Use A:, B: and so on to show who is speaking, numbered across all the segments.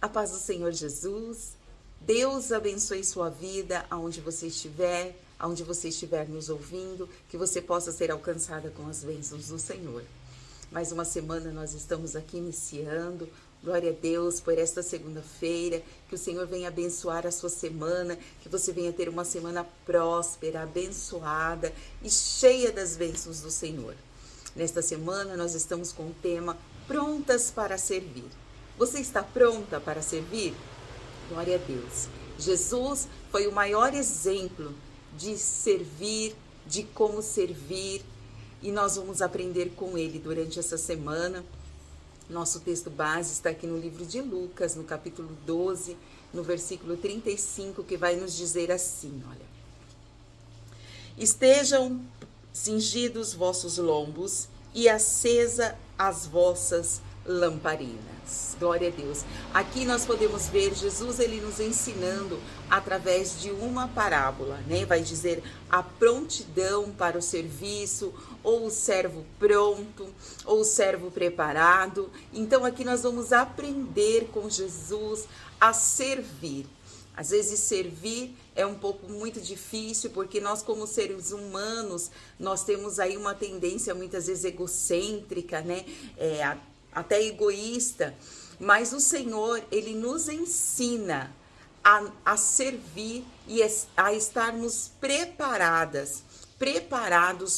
A: A paz do Senhor Jesus. Deus abençoe sua vida, aonde você estiver nos ouvindo, que você possa ser alcançada com as bênçãos do Senhor. Mais uma semana nós estamos aqui iniciando. Glória a Deus por esta segunda-feira, que o Senhor venha abençoar a sua semana, que você venha ter uma semana próspera, abençoada e cheia das bênçãos do Senhor. Nesta semana nós estamos com o tema Prontas para Servir. Você está pronta para servir? Glória a Deus. Jesus foi o maior exemplo de servir, de como servir, e nós vamos aprender com ele durante essa semana. Nosso texto base está aqui no livro de Lucas, no capítulo 12, no versículo 35, que vai nos dizer assim, olha. Estejam cingidos vossos lombos e acesa as vossas lamparinas. Glória a Deus. Aqui nós podemos ver Jesus, ele nos ensinando através de uma parábola, né? Vai dizer a prontidão para o serviço, ou o servo pronto, ou o servo preparado. Então aqui nós vamos aprender com Jesus a servir. Às vezes servir é um pouco muito difícil, porque nós como seres humanos, nós temos aí uma tendência muitas vezes egocêntrica, né? Até egoísta, mas o Senhor, ele nos ensina a servir e a estarmos preparados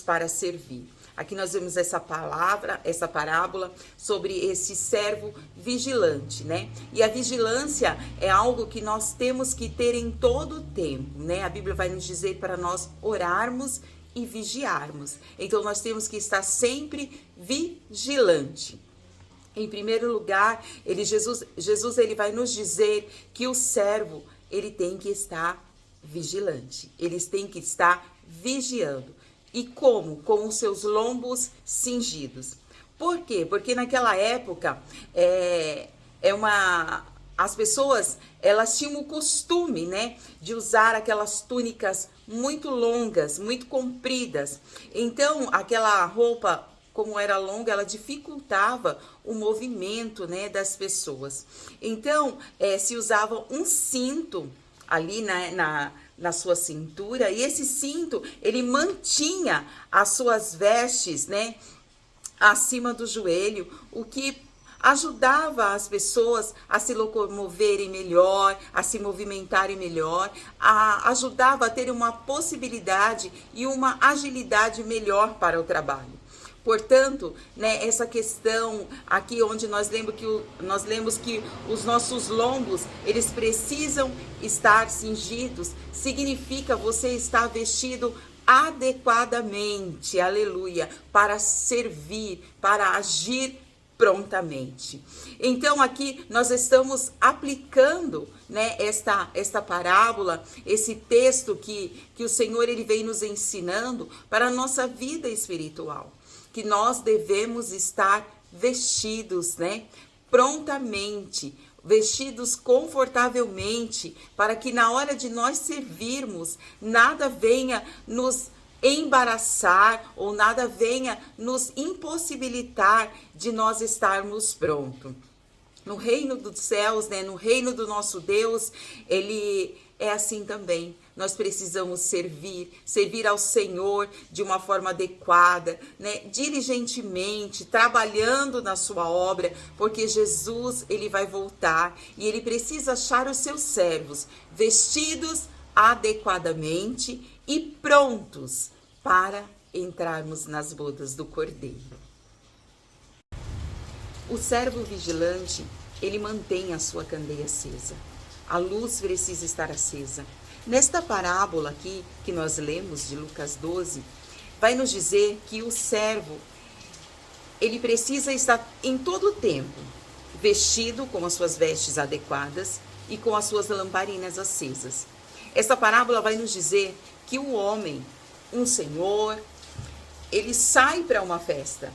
A: para servir. Aqui nós vemos essa parábola sobre esse servo vigilante, né? E a vigilância é algo que nós temos que ter em todo o tempo, né? A Bíblia vai nos dizer para nós orarmos e vigiarmos. Então nós temos que estar sempre vigilante. Em primeiro lugar, Jesus ele vai nos dizer que o servo, ele tem que estar vigilante. Eles têm que estar vigiando. E como? Com os seus lombos cingidos. Por quê? Porque naquela época, as pessoas, elas tinham o costume, né, de usar aquelas túnicas muito longas, muito compridas. Então, aquela roupa, como era longa, ela dificultava o movimento, né, das pessoas. Então, se usava um cinto ali na sua cintura, e esse cinto, ele mantinha as suas vestes, né, acima do joelho, o que ajudava as pessoas a se locomoverem melhor, a se movimentarem melhor, ajudava a ter uma possibilidade e uma agilidade melhor para o trabalho. Portanto, né, essa questão aqui onde nós lemos que os nossos lombos, eles precisam estar cingidos, significa você estar vestido adequadamente, aleluia, para servir, para agir prontamente. Então aqui nós estamos aplicando, né, esta parábola, esse texto que o Senhor ele vem nos ensinando para a nossa vida espiritual. Que nós devemos estar vestidos, né, prontamente, vestidos confortavelmente, para que na hora de nós servirmos, nada venha nos embaraçar ou nada venha nos impossibilitar de nós estarmos prontos. No reino dos céus, né, no reino do nosso Deus, ele é assim também. Nós precisamos servir ao Senhor de uma forma adequada, né, diligentemente, trabalhando na sua obra, porque Jesus, ele vai voltar e ele precisa achar os seus servos vestidos adequadamente e prontos para entrarmos nas bodas do Cordeiro. O servo vigilante, ele mantém a sua candeia acesa. A luz precisa estar acesa. Nesta parábola aqui, que nós lemos de Lucas 12, vai nos dizer que o servo, ele precisa estar em todo o tempo vestido com as suas vestes adequadas e com as suas lamparinas acesas. Esta parábola vai nos dizer que o homem, um senhor, ele sai para uma festa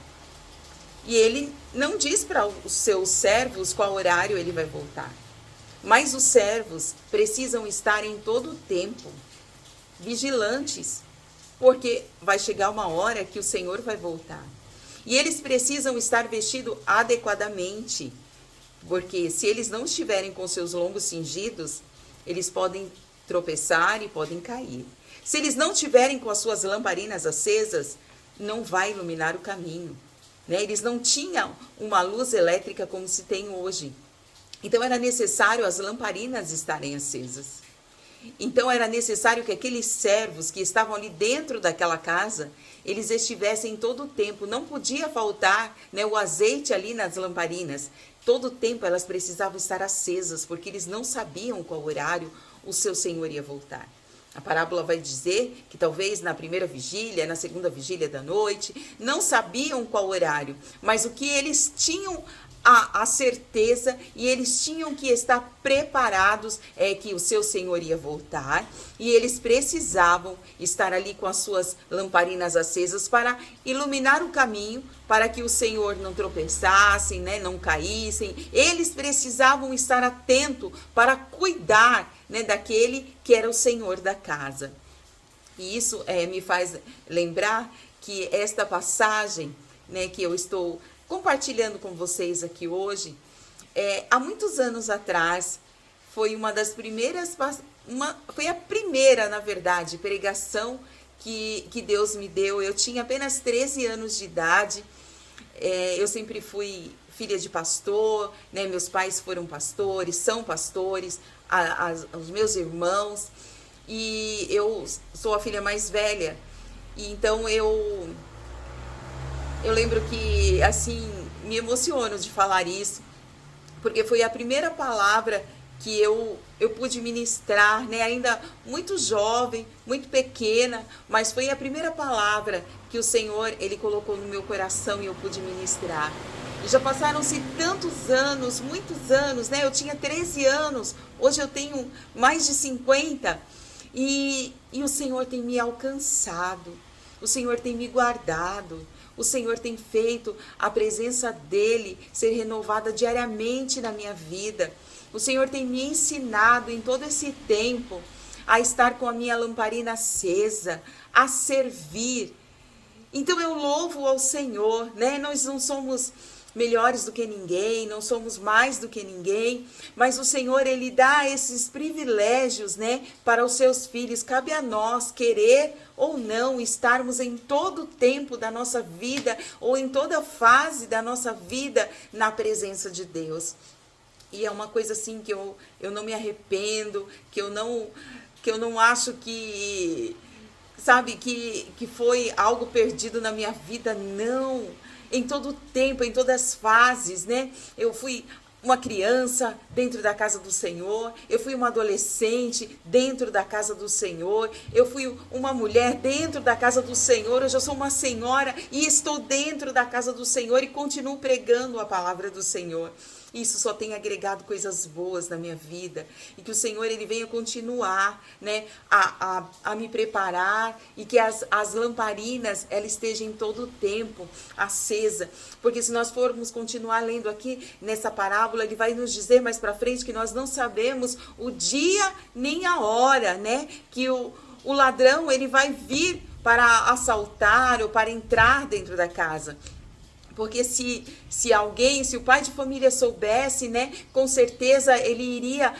A: e ele não diz para os seus servos qual horário ele vai voltar. Mas os servos precisam estar em todo o tempo vigilantes, porque vai chegar uma hora que o Senhor vai voltar. E eles precisam estar vestidos adequadamente, Porque se eles não estiverem com seus lombos cingidos, eles podem tropeçar e podem cair. Se eles não tiverem com as suas lamparinas acesas, não vai iluminar o caminho, né? Eles não tinham uma luz elétrica como se tem hoje. Então era necessário as lamparinas estarem acesas. Então era necessário que aqueles servos que estavam ali dentro daquela casa, eles estivessem todo o tempo. Não podia faltar, né, o azeite ali nas lamparinas. Todo o tempo elas precisavam estar acesas, porque eles não sabiam qual horário o seu Senhor ia voltar. A parábola vai dizer que talvez na primeira vigília, na segunda vigília da noite, não sabiam qual horário, mas o que eles tinham a certeza e eles tinham que estar preparados é que o seu Senhor ia voltar e eles precisavam estar ali com as suas lamparinas acesas para iluminar o caminho, para que o Senhor não tropeçassem, né, não caíssem. Eles precisavam estar atentos para cuidar, né, daquele que era o Senhor da casa. E isso me faz lembrar que esta passagem, né, que eu estou compartilhando com vocês aqui hoje, há muitos anos atrás, foi uma das primeiras, foi a primeira, na verdade, pregação que Deus me deu. Eu tinha apenas 13 anos de idade, eu sempre fui filha de pastor, né? Meus pais foram pastores, são pastores, os meus irmãos, e eu sou a filha mais velha, e então eu lembro que, assim, me emociono de falar isso, porque foi a primeira palavra que eu pude ministrar, né? Ainda muito jovem, muito pequena, mas foi a primeira palavra que o Senhor, Ele colocou no meu coração e eu pude ministrar. E já passaram-se tantos anos, muitos anos, né? Eu tinha 13 anos, hoje eu tenho mais de 50, e o Senhor tem me alcançado, o Senhor tem me guardado, o Senhor tem feito a presença dEle ser renovada diariamente na minha vida. O Senhor tem me ensinado em todo esse tempo a estar com a minha lamparina acesa, a servir. Então eu louvo ao Senhor, né? Nós não somos melhores do que ninguém, não somos mais do que ninguém, mas o Senhor, Ele dá esses privilégios, né, para os seus filhos. Cabe a nós querer ou não estarmos em todo o tempo da nossa vida ou em toda fase da nossa vida na presença de Deus. E é uma coisa assim que eu não me arrependo, que eu não acho que, sabe, que foi algo perdido na minha vida, não. Em todo o tempo, em todas as fases, né? Eu fui uma criança dentro da casa do Senhor, eu fui uma adolescente dentro da casa do Senhor, eu fui uma mulher dentro da casa do Senhor, hoje eu sou uma senhora e estou dentro da casa do Senhor e continuo pregando a palavra do Senhor. Isso só tem agregado coisas boas na minha vida. E que o Senhor, Ele venha continuar, né, a me preparar. E que as lamparinas, elas estejam em todo o tempo acesa. Porque se nós formos continuar lendo aqui nessa parábola, Ele vai nos dizer mais para frente que nós não sabemos o dia nem a hora, né? Que o ladrão, ele vai vir para assaltar ou para entrar dentro da casa. Porque se o pai de família soubesse, né, com certeza ele iria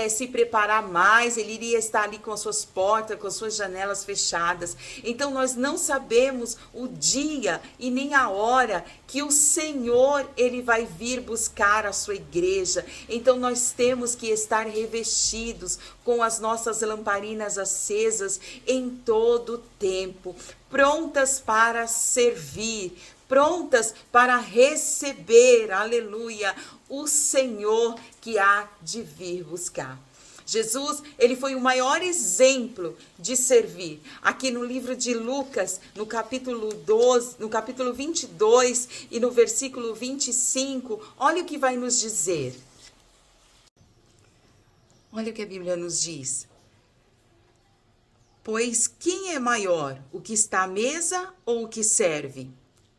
A: se preparar mais, ele iria estar ali com as suas portas, com as suas janelas fechadas. Então nós não sabemos o dia e nem a hora que o Senhor, Ele vai vir buscar a sua igreja. Então nós temos que estar revestidos com as nossas lamparinas acesas em todo o tempo, prontas para servir, prontas para receber, aleluia, o Senhor que há de vir buscar. Jesus, ele foi o maior exemplo de servir. Aqui no livro de Lucas, no capítulo 12, no capítulo 22 e no versículo 25, olha o que vai nos dizer. Olha o que a Bíblia nos diz. Pois quem é maior, o que está à mesa ou o que serve?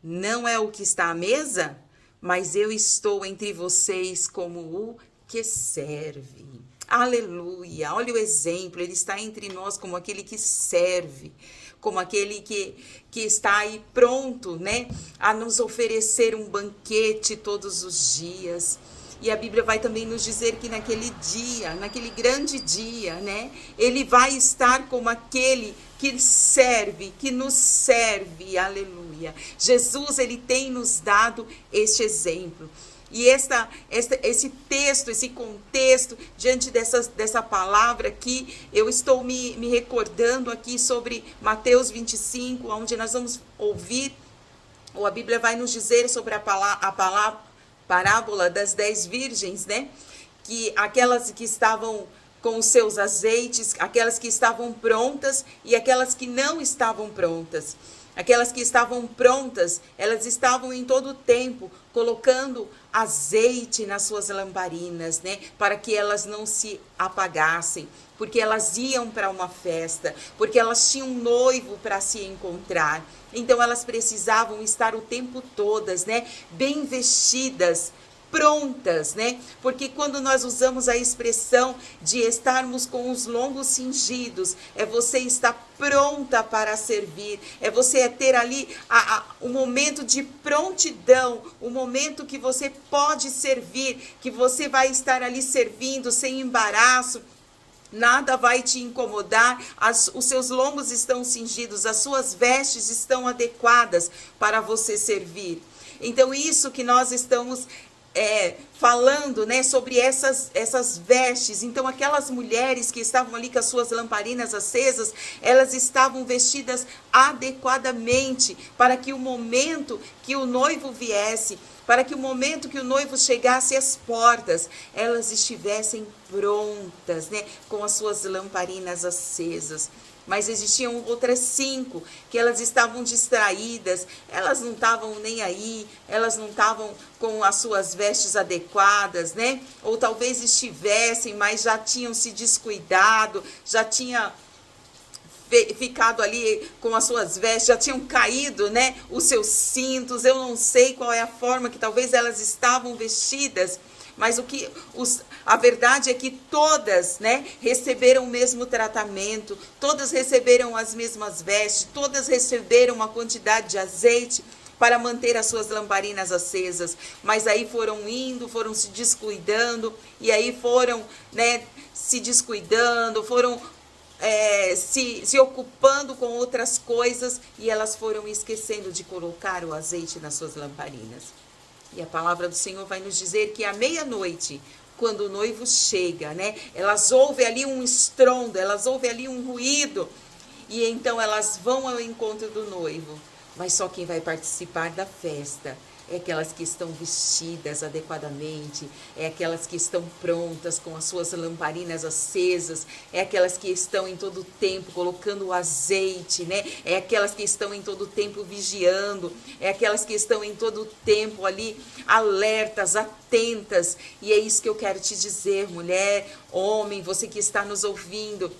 A: Não é o que está à mesa, mas eu estou entre vocês como o que serve. Aleluia! Olha o exemplo, ele está entre nós como aquele que serve, como aquele que está aí pronto, né, a nos oferecer um banquete todos os dias. E a Bíblia vai também nos dizer que naquele dia, naquele grande dia, né, ele vai estar como aquele que serve, que nos serve, aleluia. Jesus, ele tem nos dado este exemplo. E esse texto, esse contexto, diante dessa palavra aqui, eu estou me recordando aqui sobre Mateus 25, onde nós vamos ouvir, ou a Bíblia vai nos dizer sobre a parábola das 10 virgens, né? Que aquelas que estavam com os seus azeites, aquelas que estavam prontas e aquelas que não estavam prontas. Aquelas que estavam prontas, elas estavam em todo o tempo colocando azeite nas suas lamparinas, né? Para que elas não se apagassem, porque elas iam para uma festa, porque elas tinham um noivo para se encontrar. Então elas precisavam estar o tempo todas, né? Bem vestidas, prontas, né? Porque quando nós usamos a expressão de estarmos com os lombos cingidos, é você estar pronta para servir, é você ter ali um momento de prontidão, um momento que você pode servir, que você vai estar ali servindo sem embaraço. Nada vai te incomodar, os seus lombos estão cingidos, as suas vestes estão adequadas para você servir. Então, isso que nós estamos falando, né, sobre essas vestes. Então, aquelas mulheres que estavam ali com as suas lamparinas acesas, elas estavam vestidas adequadamente para que o momento que o noivo viesse, para que o momento que o noivo chegasse às portas, elas estivessem prontas, né, com as suas lamparinas acesas. Mas existiam outras 5 que elas estavam distraídas, elas não estavam nem aí, elas não estavam com as suas vestes adequadas, né? Ou talvez estivessem, mas já tinham se descuidado, já tinha ficado ali com as suas vestes, já tinham caído, né, os seus cintos. Eu não sei qual é a forma que talvez elas estavam vestidas, mas a verdade é que todas, né, receberam o mesmo tratamento, todas receberam as mesmas vestes, todas receberam uma quantidade de azeite para manter as suas lamparinas acesas. Mas aí foram indo, foram se descuidando, e aí foram, né, se descuidando, foram se ocupando com outras coisas, e elas foram esquecendo de colocar o azeite nas suas lamparinas. E a palavra do Senhor vai nos dizer que à meia-noite, quando o noivo chega, né, elas ouvem ali um estrondo, elas ouvem ali um ruído, e então elas vão ao encontro do noivo. Mas só quem vai participar da festa é aquelas que estão vestidas adequadamente, é aquelas que estão prontas com as suas lamparinas acesas, é aquelas que estão em todo o tempo colocando o azeite, né? É aquelas que estão em todo o tempo vigiando, é aquelas que estão em todo o tempo ali alertas, atentas. E é isso que eu quero te dizer, mulher, homem, você que está nos ouvindo.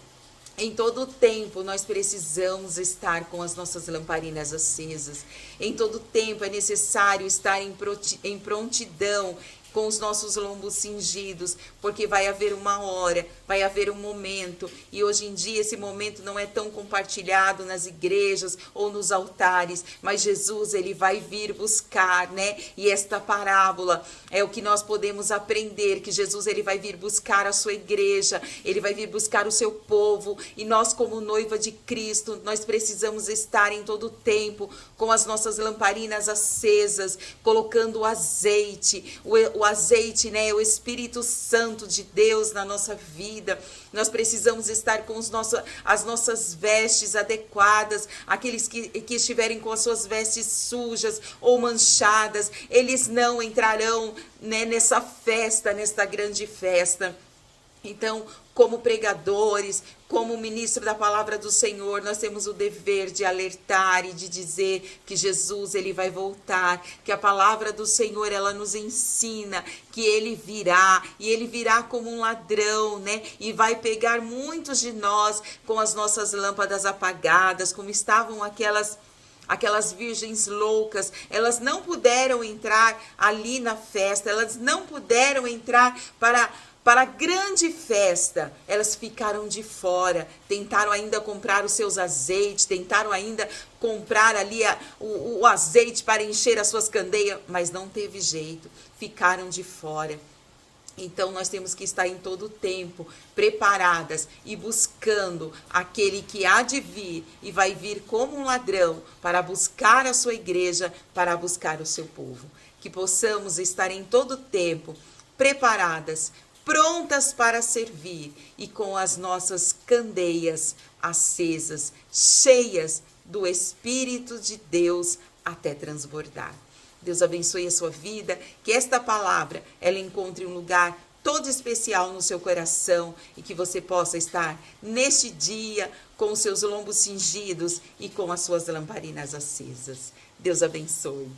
A: Em todo o tempo, nós precisamos estar com as nossas lamparinas acesas. Em todo o tempo, é necessário estar em prontidão, com os nossos lombos cingidos, porque vai haver uma hora, vai haver um momento, e hoje em dia esse momento não é tão compartilhado nas igrejas ou nos altares, mas Jesus, ele vai vir buscar, né? E esta parábola é o que nós podemos aprender, que Jesus, ele vai vir buscar a sua igreja, ele vai vir buscar o seu povo, e nós, como noiva de Cristo, nós precisamos estar em todo o tempo com as nossas lamparinas acesas, colocando o azeite, o azeite, né, o Espírito Santo de Deus na nossa vida. Nós precisamos estar com as nossas vestes adequadas. Aqueles que estiverem com as suas vestes sujas ou manchadas, eles não entrarão, né, nessa festa, nesta grande festa. Então, como pregadores, como ministro da palavra do Senhor, nós temos o dever de alertar e de dizer que Jesus, ele vai voltar, que a palavra do Senhor, ela nos ensina que ele virá, e ele virá como um ladrão, né? E vai pegar muitos de nós com as nossas lâmpadas apagadas, como estavam aquelas virgens loucas. Elas não puderam entrar ali na festa, elas não puderam entrar para a grande festa. Elas ficaram de fora, tentaram ainda comprar os seus azeites, tentaram ainda comprar ali o azeite para encher as suas candeias, mas não teve jeito, ficaram de fora. Então nós temos que estar em todo o tempo preparadas e buscando aquele que há de vir e vai vir como um ladrão para buscar a sua igreja, para buscar o seu povo. Que possamos estar em todo o tempo preparadas, prontas para servir e com as nossas candeias acesas, cheias do Espírito de Deus até transbordar. Deus abençoe a sua vida, que esta palavra ela encontre um lugar todo especial no seu coração e que você possa estar neste dia com os seus lombos cingidos e com as suas lamparinas acesas. Deus abençoe.